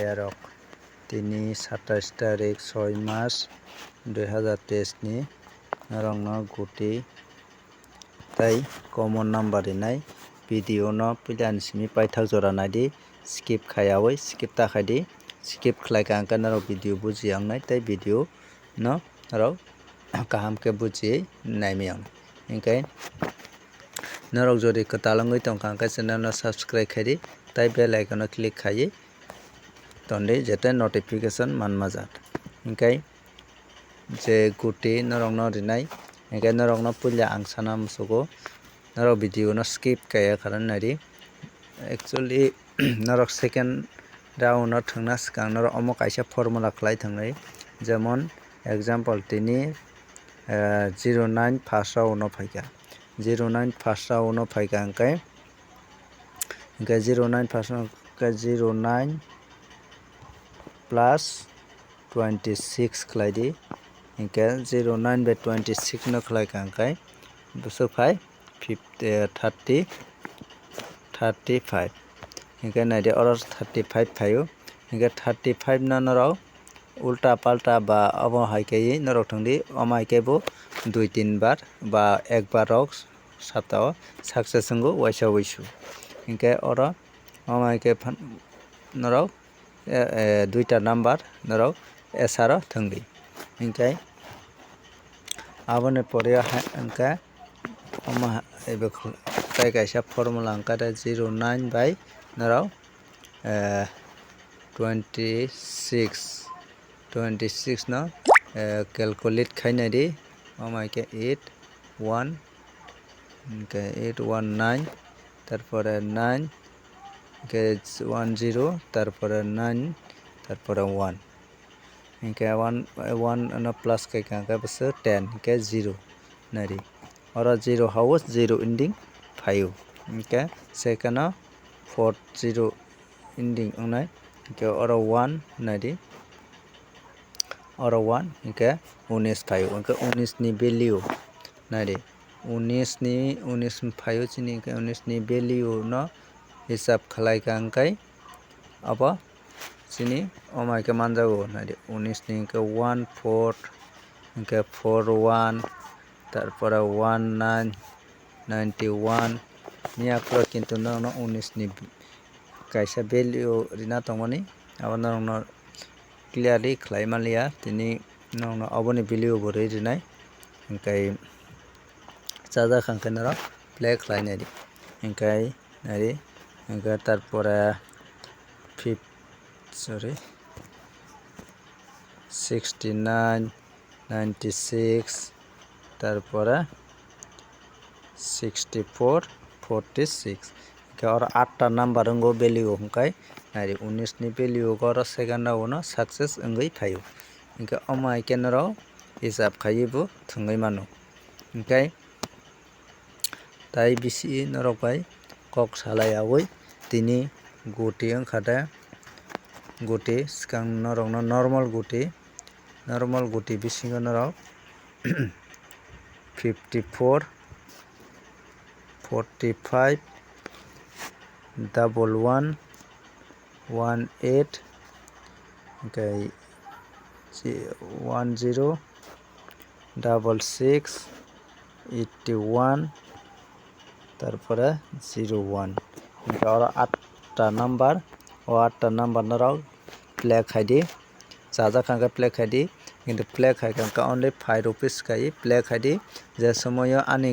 Teerok Tini 27 tarik 6 Mas 2023 ni narongno guti tai common number rinai video no pilan simi paithak jora nai skip khayawai skip takhai di skip khlai ka narok video buji angnai tai video no narok kaham ke buji naimi ang hingkai narok jodi katalangoi tongkha hingkai channel no subscribe khai tai bell icon no click khai tonde jete notification manmajak hingkai je guti narok no rinai hingkai narok no puila ang sana musugo narok video no skip kaya karan nari actually narok second round no thangna sikang narok omo kaisa formula khlai thangnai jemon example tini 09 first round no phaika 09 first round no phaika hingkai 09 first round 09 plus 26 khlai di hingkai 09 by 26 no khlai ka hingkai busukhai 35 hingkai naidi oro 35 phaio hingkai 35 no norok ulta palta ba abo haikai norok thangdi oma haikai bo 2-3 bar ba ekbar rok saptao success wnggo waisa wuisu hingkai oro oma haikai norok duita number norok esaro thangdi hingkai aboni pore hingkai oma tai kaisa formula hingkai 09 by norok 26 no calculate khainai di oma haikai 8 1 9 তারপরে 9 কে 10 তারপরে 9 তারপরে 1 ইনকে 1 না plus কে কাঙ্কা বস 10 কে 0 নারি ওরা 0 house 0 ending 5 ইনকে second 40 ending অনাই ইনকে ওরা 1 নারি ওরা 1 ইনকে 19 5 ইনকে 19 নি value নারি 19 phaio chini 19 ni value no hisab khlai ka hingkai abo chini omai ke manjago nari 19 ni 1 4 hingke 4 1 tarpore 1 9 91 niya pura kintu no 19 ni kaisa value rina tongmani abo no clearly khlai malia tini no aboni value bo rinai hingkai chaja khangkai narok play khlai nari hingkai nari hingkai tarpore 69 96 tarpore 64 46 hingkai oro 8 ta number wnggo value hingkai nari 19 ni value oro second round no success wngoi phaio hingkai omo haikhe norok hisab khaiui bo thwngui mano hingkai tai bisi norok bai kok salaiyawi tini guti wngkha guti sikang norok no normal guti bisingo norok 54 45 11 18 hingkai 10 66 81 তারপরে 01 oro 8 ta number o 8 ta number norok play khaidi chaja khangka play khaidi কিন্তু play khaikangka only 5 rupees kai play khaidi je somoyo ani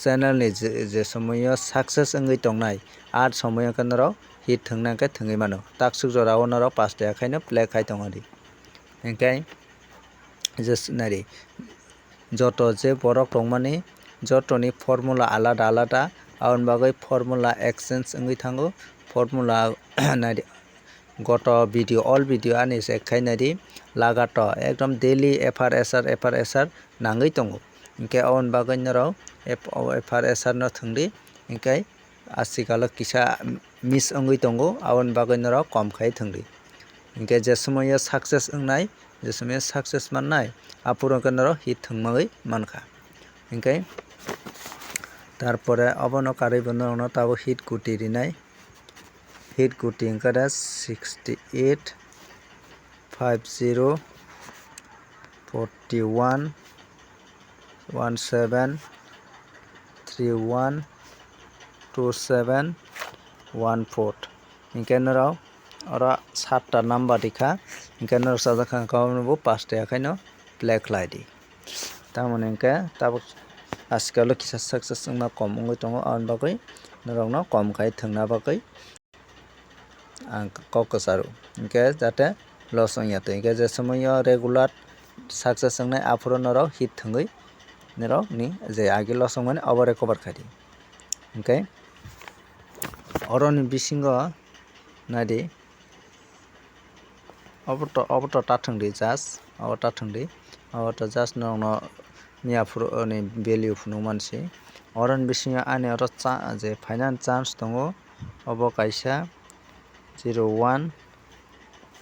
channel ni je somoyo success wngoi tongnai ar somoyo ka norok hit thungna khe thungui mano taksuk jora o norok 5 taka khaino play khai tongadi hingkai je nari joto je borok tongmani jotoni formula alada alada aboni bagui formula exchange wngoi thango formula nari goto video all video ani se khainari lagato ekdom daily FRSR nangoi tongo hingkai aboni bagui norok FRSR no thungdi hingkai asikalo kisa miss wngoi tongo aboni bagui norok kom khai thungdi hingkai je somoyo success wngnai je somoyo success mannai apuro ke norok hit thungmagoi mankha hingkai tarpore abono karui bo norok no tabo hit guti rinai hit guti angkada 68 50 41 17 31 27 14 ingke norok ora 7ta number dikha ingke norok sajak kangkao 5ta akhai no play khlai di tamoni ingke tabuk askalo kisa success wngma kom wngoi tongo aboni bagoi norok no kom khai thwngna bagoi ang kok kwcharo ingke jate loss wngya tui ingke je সময়o regular success wngnai aforo norok hit thwngoi norok ni je age loss wngmani abo recover khai di ingke oroni bisingo nadi oboto tathwng di just abo tathwng di abo to just norok no miyaforo ni value phunuk mansi oroni bisingo ani oro je final chance tongo obo kaisa 01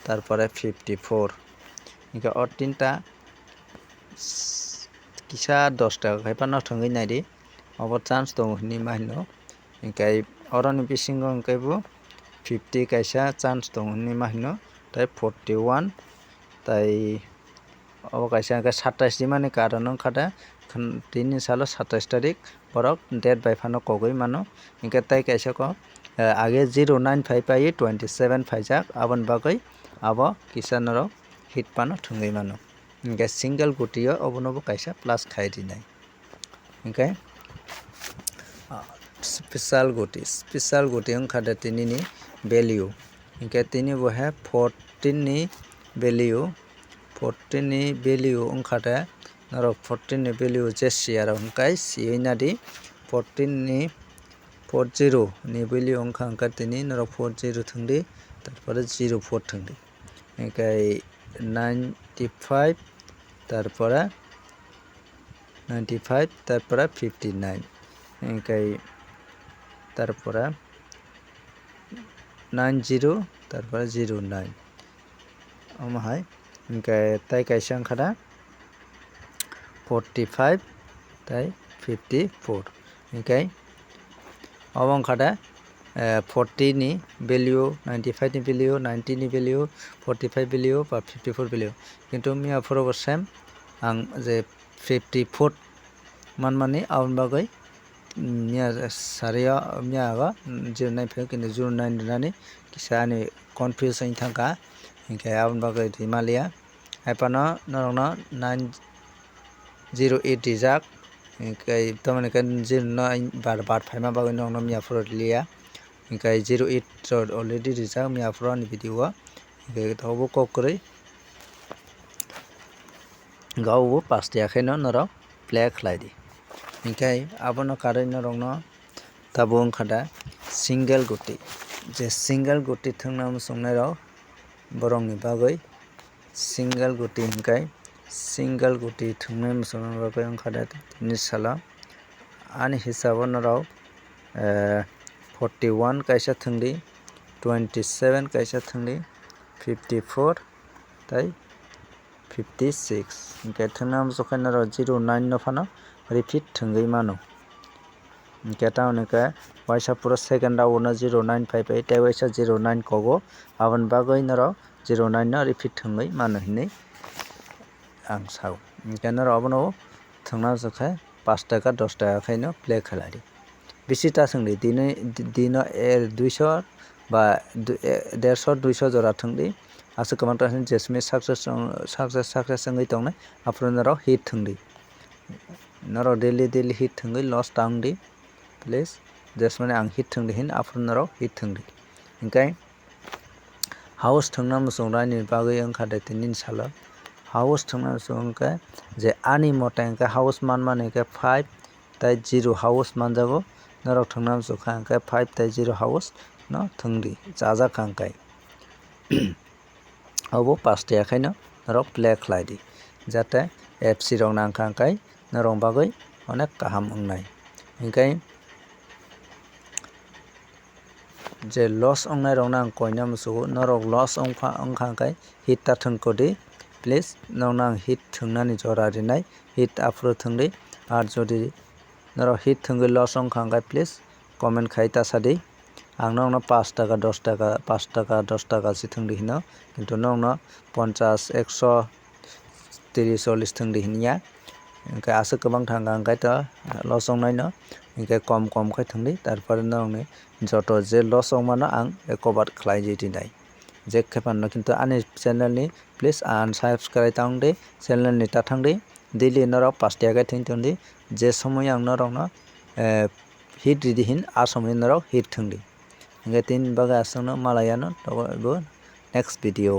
tarpore 54 ingke o tinta kisa 10 taka khai pano thwngoi naidi obo chance tongo hinui mahino ingke oroni bisingo ingke bo 50 kaisa chance tongo hinui mahino tai 41 tai obo kaisa ingke 27 di mani karon wngkha tini salo 27 tarik borok date by fano kogoi mano ingke tai kaisa ko age 095 pai 27 paijak aboni bagoi abo kisa norok hit pano thwngoi mano ingke single gutio obono bo kaisa plus khai dinai ingke special guti wngkha tini ni value ingke tini bo he 14 ni value wngkha norok 14 ni value je share hingkai siwi nadi 14 ni 40 ni value wngkha tini norok 40 thwngdi tarpore 04 thwngdi ingke 95 tarpore 59 ingke tarpore 90 tarpore 09 amahai ingke tai kaisa wngkha 45 tai 54 ingke obo wngkha 40 ni value 95 ni value 90 ni value 45 value ba 54 value kintu miyaforo bo same ang je 54 manmani aboni bagoi miya sario miyago 09 kintu 09 dinani kisa ani confuse wngoi thangka ingke aboni bagoi rimalia haipano norok no 908 rijak ingke tamoni ke 09 bar phaima bagoi norok no miyaforo rilia ingke 08 already rijak miyaforo ni video ingke obo kok kwrwi gawobo 5 ta akhai no norok play khlai di ingke abono karoi norok no tabo wngkha single guti je single guti thwngna muchungnai rok borok ni bagoi single guti hingkai single guti thwngnai muchungnai bagoi wngkha tini salo ani hisabo norok 41 kaisa thwngdi 27 kaisa thwngdi 54 tai 56 ingke thwngna muchungkhai norok 09 no phano repeat thwngoi mano ingke tamoni ke waisa puro second round no 095 pai tai waisa 09 kogo aboni bagoi norok 09 no repeat thwngoi mano hinui ang sago ingke norok abono thwngna muchungkhai 5 taka 10 taka khai no play khlai di bisi ta thwngdi dino 200 ba 150 200 jora thwngdi asuk kwbang ta jesme success wngoi tongnai afro norok hit thwngdi norok daily hit thwngoi loss tangdi please jesmani ang hit thwngdi hin afro norok hit thwngdi ingke house thwngna muchungrani ni bagoi wngkha tini salo house thwngna muchungkhe je ani mota ingke house manmani ke 5 tai 0 house manjago norok thwngna muchungkha ingke 5 tai 0 house no thwngdi chajak hingkai obo 5 ta akhai no norok play khlai di jate fc rok nangkha hingkai norok bagoi onek kaham wngnai hingkai je loss ongnai rok ang koina muchungo norok loss ongkha hingkai hit ta thwngkodi please norok ang hit thwngnani jora rinai hit afro thwngdi ar jodi norok hit thwngoi loss ongkha hingkai please comment khai tasadi आंनो 5 टाका 10 टाका 5 टाका 10 टाका सि थंदि हिनो किन्तु नोंनो 50 100 30 40 थंदि हिनिया इनके आसो गोबां थांगा ओंखाय तो लस संनायनो इनके कम कम खाय थंदि तारपर नोंनि जत जे लस मानो आं एकबार खलाय जेति नाय जे खेपानो किन्तु आनि चैनल नि प्लीज अनसब्सक्राइब तांदे चैनल नि ताथांदे डेली नरो 5 टाका थंदि जे समय आं नरो हिट रिदि हिन आ समय नरो हिट थंदि इनके तीन बगा आसनो मालायानो तो नेक्स्ट वीडियो